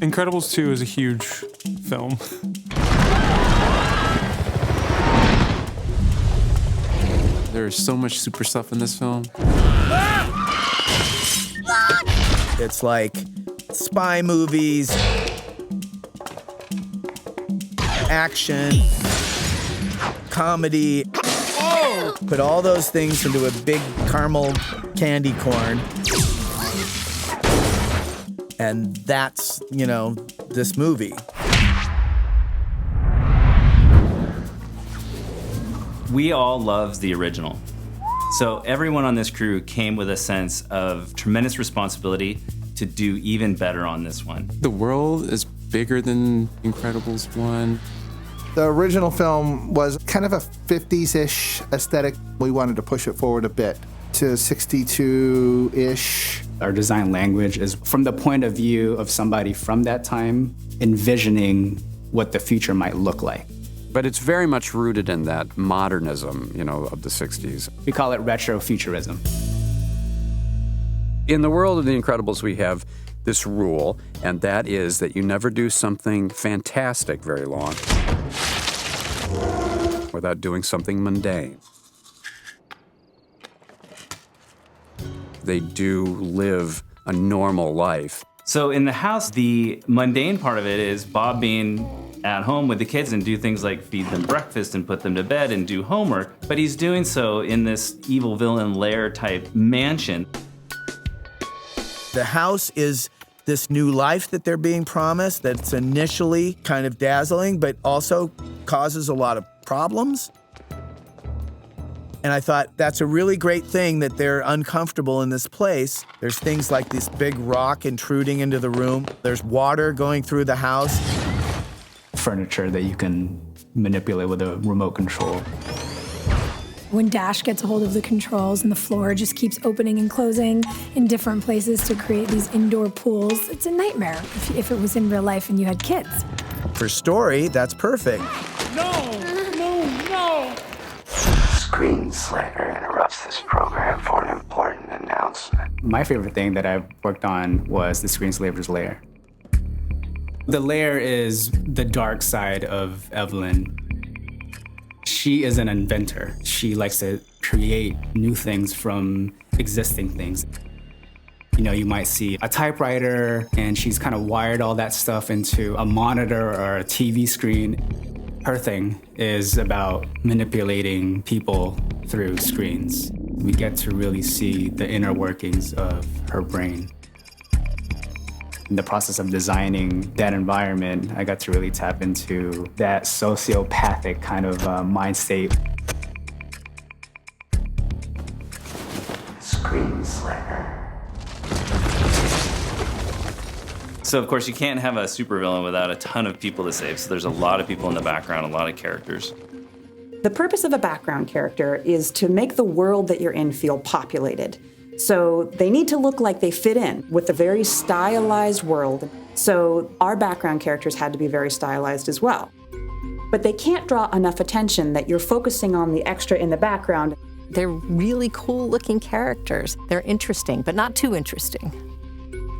Incredibles 2 is a huge film. There's so much super stuff in this film. It's like spy movies, action, comedy. Put all those things into a big caramel candy corn. And that's, this movie. We all loved the original. So everyone on this crew came with a sense of tremendous responsibility to do even better on this one. The world is bigger than Incredibles 1. The original film was kind of a 50s-ish aesthetic. We wanted to push it forward a bit to 62-ish. Our design language is from the point of view of somebody from that time envisioning what the future might look like. But it's very much rooted in that modernism, of the 60s. We call it retrofuturism. In the world of The Incredibles, we have this rule, and that is that you never do something fantastic very long without doing something mundane. They do live a normal life. So in the house, the mundane part of it is Bob being at home with the kids and do things like feed them breakfast and put them to bed and do homework, but he's doing so in this evil villain lair type mansion. The house is this new life that they're being promised that's initially kind of dazzling, but also causes a lot of problems. And I thought, that's a really great thing that they're uncomfortable in this place. There's things like this big rock intruding into the room. There's water going through the house. Furniture that you can manipulate with a remote control. When Dash gets a hold of the controls and the floor just keeps opening and closing in different places to create these indoor pools, it's a nightmare if it was in real life and you had kids. For story, that's perfect. No! Screenslayer interrupts this program for an important announcement. My favorite thing that I've worked on was the Screenslaver's lair. The lair is the dark side of Evelyn. She is an inventor. She likes to create new things from existing things. You might see a typewriter, and she's kind of wired all that stuff into a monitor or a TV screen. Her thing is about manipulating people through screens. We get to really see the inner workings of her brain. In the process of designing that environment, I got to really tap into that sociopathic kind of mind state. Screenslayer. So of course you can't have a supervillain without a ton of people to save. So there's a lot of people in the background, a lot of characters. The purpose of a background character is to make the world that you're in feel populated. So they need to look like they fit in with a very stylized world. So our background characters had to be very stylized as well. But they can't draw enough attention that you're focusing on the extra in the background. They're really cool looking characters. They're interesting, but not too interesting.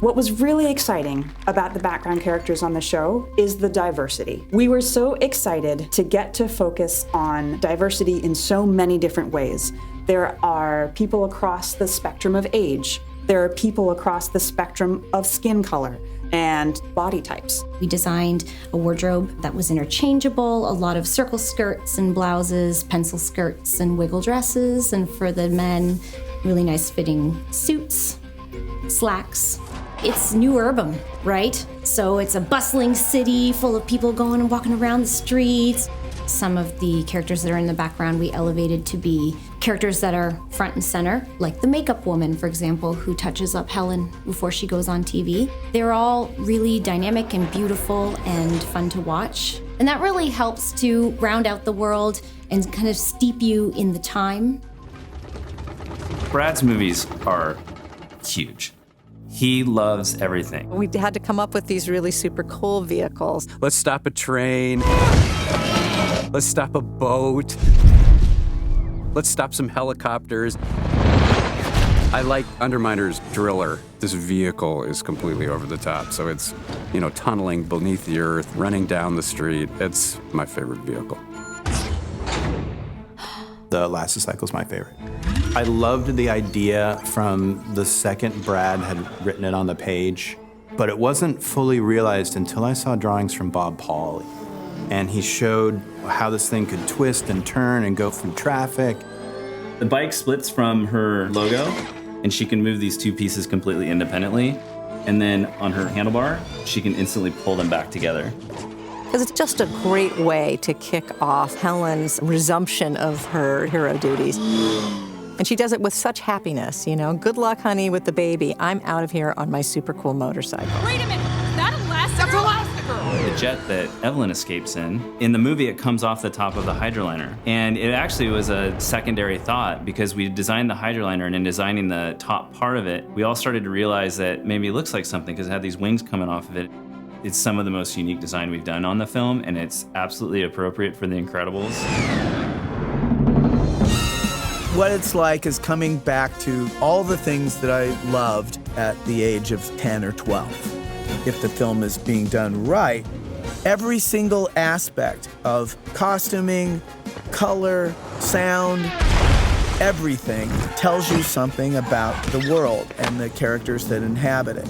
What was really exciting about the background characters on the show is the diversity. We were so excited to get to focus on diversity in so many different ways. There are people across the spectrum of age. There are people across the spectrum of skin color and body types. We designed a wardrobe that was interchangeable, a lot of circle skirts and blouses, pencil skirts and wiggle dresses, and for the men, really nice fitting suits, slacks. It's New Urban, right? So it's a bustling city full of people going and walking around the streets. Some of the characters that are in the background we elevated to be characters that are front and center, like the makeup woman, for example, who touches up Helen before she goes on TV. They're all really dynamic and beautiful and fun to watch. And that really helps to round out the world and kind of steep you in the time. Brad's movies are huge. He loves everything. We had to come up with these really super cool vehicles. Let's stop a train. Let's stop a boat. Let's stop some helicopters. I like Underminer's driller. This vehicle is completely over the top. So it's, tunneling beneath the earth, running down the street. It's my favorite vehicle. The Elastocycle is my favorite. I loved the idea from the second Brad had written it on the page, but it wasn't fully realized until I saw drawings from Bob Paul. And he showed how this thing could twist and turn and go through traffic. The bike splits from her logo, and she can move these two pieces completely independently. And then on her handlebar, she can instantly pull them back together. Because it's just a great way to kick off Helen's resumption of her hero duties. And she does it with such happiness, Good luck, honey, with the baby. I'm out of here on my super cool motorcycle. Wait a minute, is that Elastigirl? That's Elastigirl! The jet that Evelyn escapes in the movie, it comes off the top of the hydroliner. And it actually was a secondary thought because we designed the hydroliner, and in designing the top part of it, we all started to realize that maybe it looks like something because it had these wings coming off of it. It's some of the most unique design we've done on the film, and it's absolutely appropriate for The Incredibles. What it's like is coming back to all the things that I loved at the age of 10 or 12. If the film is being done right, every single aspect of costuming, color, sound, everything tells you something about the world and the characters that inhabit it.